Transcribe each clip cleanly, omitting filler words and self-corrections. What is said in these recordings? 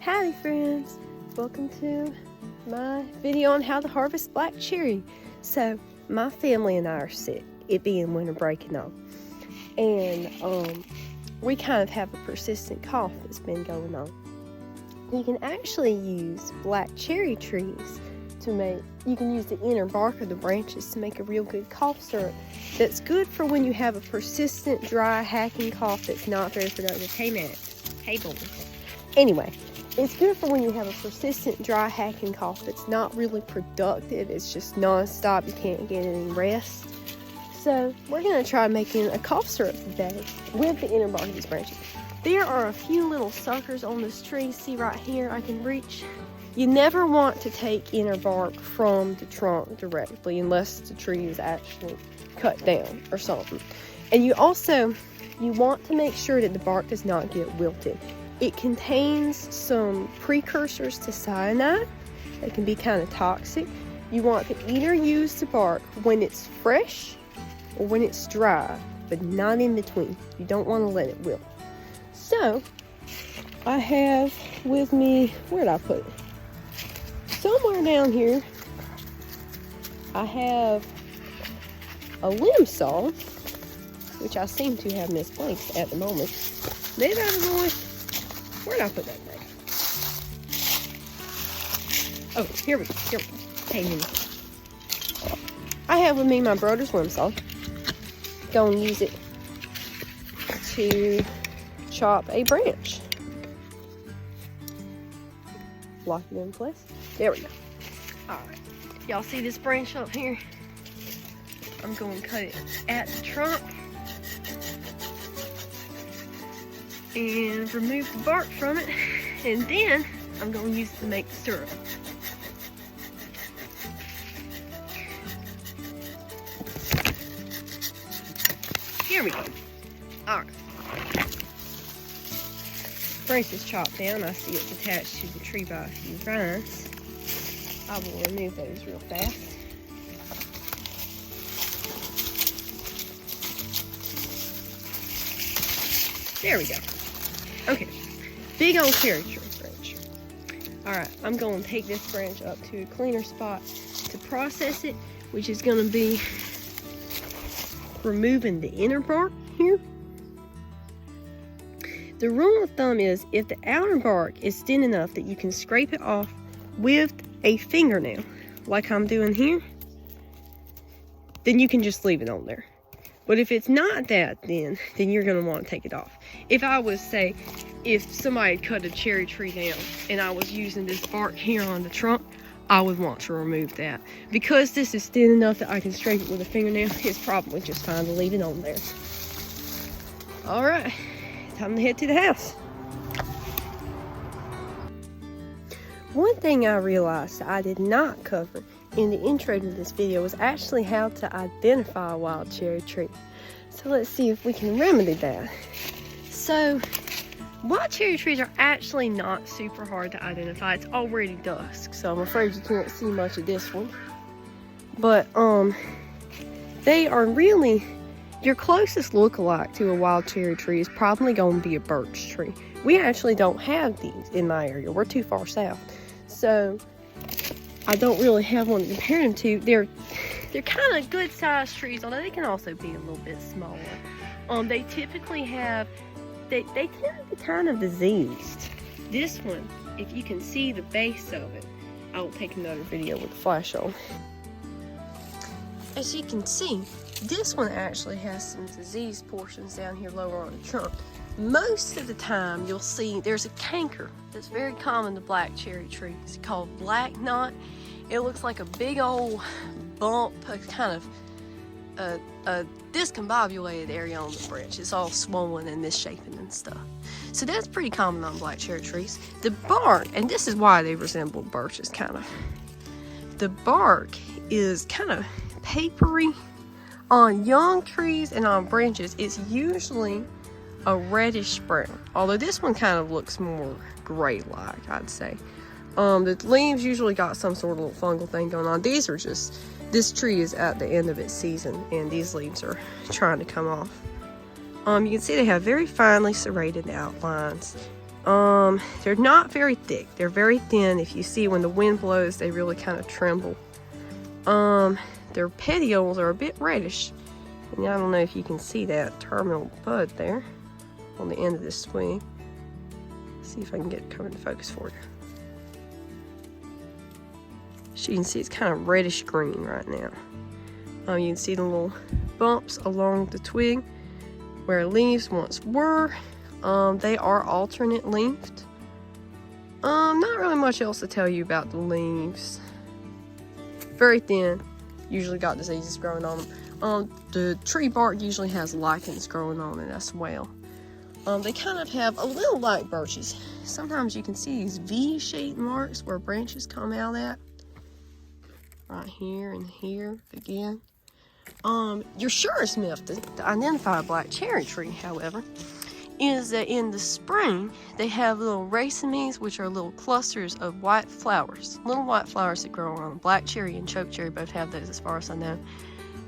Howdy friends, welcome to my video on how to harvest black cherry. So my family and I are sick, it being winter breaking on, and we kind of have a persistent cough that's been going on. You can actually use black cherry trees to make, you can use the inner bark of the branches to make a real good cough syrup that's good for when you have a persistent dry hacking cough that's not very productive. Hey Max, hey boy. Anyway, it's good for when you have a persistent dry hacking cough that's not really productive. It's just non-stop, you can't get any rest. So we're going to try making a cough syrup today with the inner bark of these branches. There are a few little suckers on this tree. See right here, I can reach. You never want to take inner bark from the trunk directly unless the tree is actually cut down or something. And you want to make sure that the bark does not get wilted. It contains some precursors to cyanide that can be kind of toxic. You want to either use the bark when it's fresh or when it's dry, but not in between. You don't want to let it wilt. So, I have with me, where did I put it? Somewhere down here, I have a limb saw, which I seem to have misplaced at the moment. Leave out of the way. Where did I put that thing? Oh, here we go. Hey, Minnie. I have with me my brother's limb saw. Gonna use it to chop a branch. Lock it in place. There we go. Alright. Y'all see this branch up here? I'm going to cut it at the trunk and remove the bark from it, and then I'm going to use it to make the syrup. Here we go. Alright. Branch is chopped down. I see it's attached to the tree by a few vines. I will remove those real fast. There we go. Okay, big old cherry tree branch. Alright, I'm going to take this branch up to a cleaner spot to process it, which is going to be removing the inner bark here. The rule of thumb is if the outer bark is thin enough that you can scrape it off with a fingernail, like I'm doing here, then you can just leave it on there. But if it's not that thin, then you're going to want to take it off. If I was, say, if somebody had cut a cherry tree down and I was using this bark here on the trunk, I would want to remove that. Because this is thin enough that I can scrape it with a fingernail, it's probably just fine to leave it on there. Alright, time to head to the house. One thing I realized I did not cover in the intro to this video was actually how to identify a wild cherry tree. So let's see if we can remedy that. So wild cherry trees are actually not super hard to identify. It's already dusk, so I'm afraid you can't see much of this one. But they are really, your closest lookalike to a wild cherry tree is probably going to be a birch tree. We actually don't have these in my area. We're too far south. So I don't really have one to compare them to. They're kind of good sized trees, although they can also be a little bit smaller. They typically have, they tend to be kind of diseased. This one, if you can see the base of it, I'll take another video with the flash on. As you can see, this one actually has some diseased portions down here lower on the trunk. Most of the time you'll see there's a canker that's very common to black cherry trees. It's called black knot. It looks like a big old bump, a kind of a discombobulated area on the branch. It's all swollen and misshapen and stuff. So that's pretty common on black cherry trees. The bark, and this is why they resemble birches kind of. The bark is kind of papery. On young trees and on branches, it's usually a reddish brown, although this one kind of looks more gray-like, I'd say. The leaves usually got some sort of little fungal thing going on. These are just, this tree is at the end of its season and these leaves are trying to come off. You can see they have very finely serrated outlines. They're not very thick. They're very thin. If you see when the wind blows, they really kind of tremble. Their petioles are a bit reddish. And I don't know if you can see that terminal bud there on the end of this swing. See if I can get it come into focus for you. So you can see it's kind of reddish green right now. You can see the little bumps along the twig where leaves once were. They are alternate length. Not really much else to tell you about the leaves. Very thin. Usually got diseases growing on them. The tree bark usually has lichens growing on it as well. They kind of have a little like birches. Sometimes you can see these V-shaped marks where branches come out at. Right here and here again. Your surest method to identify a black cherry tree, however, is that in the spring they have little racemes, which are little clusters of white flowers, little white flowers that grow on. Black cherry and choke cherry both have those, as far as I know.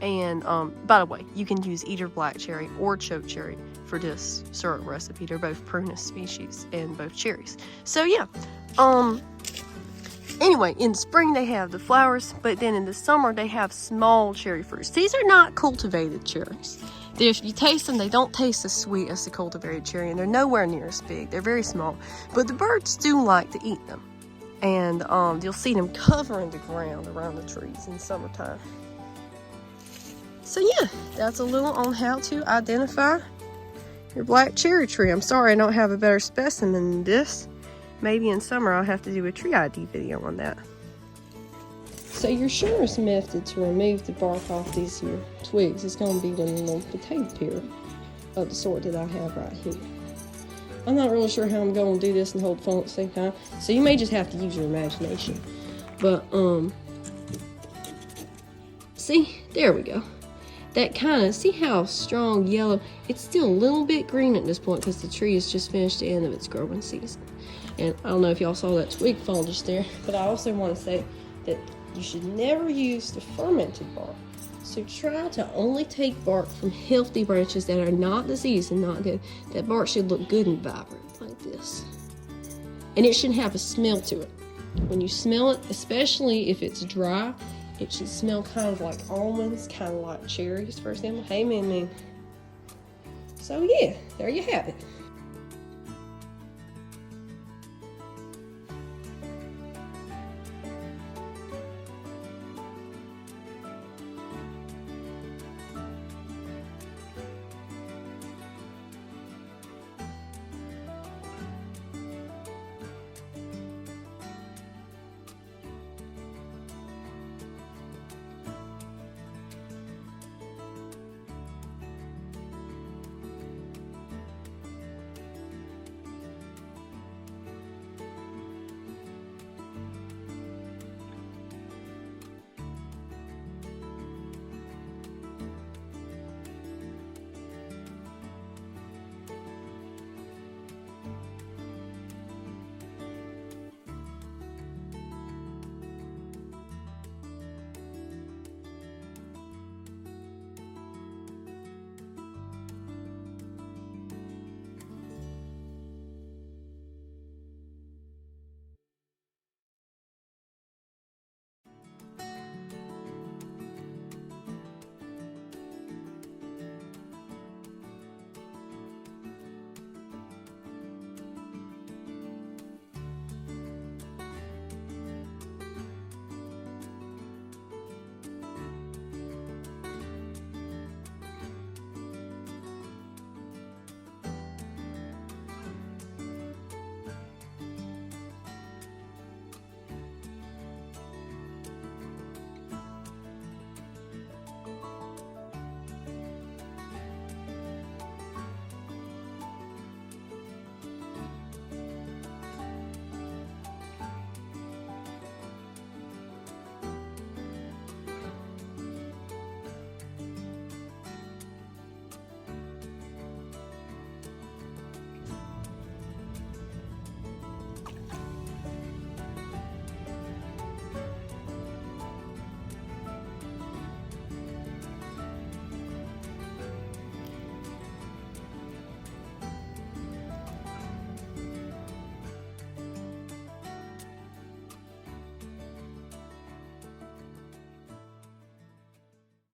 And by the way, you can use either black cherry or choke cherry for this syrup recipe. They're both prunus species and both cherries. So yeah, anyway, in spring they have the flowers, but then in the summer they have small cherry fruits. These are not cultivated cherries. If you taste them, they don't taste as sweet as the cultivated cherry, and they're nowhere near as big. They're very small, but the birds do like to eat them. And you'll see them covering the ground around the trees in summertime. So yeah, that's a little on how to identify your black cherry tree. I'm sorry I don't have a better specimen than this. Maybe in summer I'll have to do a tree ID video on that. So your surest method to remove the bark off these here twigs is going to be with a little potato peeler of the sort that I have right here. I'm not really sure how I'm going to do this and hold the phone at the same time, so you may just have to use your imagination. But see, there we go. That kind of, see how strong yellow, it's still a little bit green at this point because the tree has just finished the end of its growing season. And I don't know if y'all saw that twig fall just there, but I also want to say that you should never use the fermented bark. So try to only take bark from healthy branches that are not diseased and not dead. That bark should look good and vibrant like this. And it shouldn't have a smell to it. When you smell it, especially if it's dry, it should smell kind of like almonds, kind of like cherries, for example. Hey, man. So yeah, there you have it.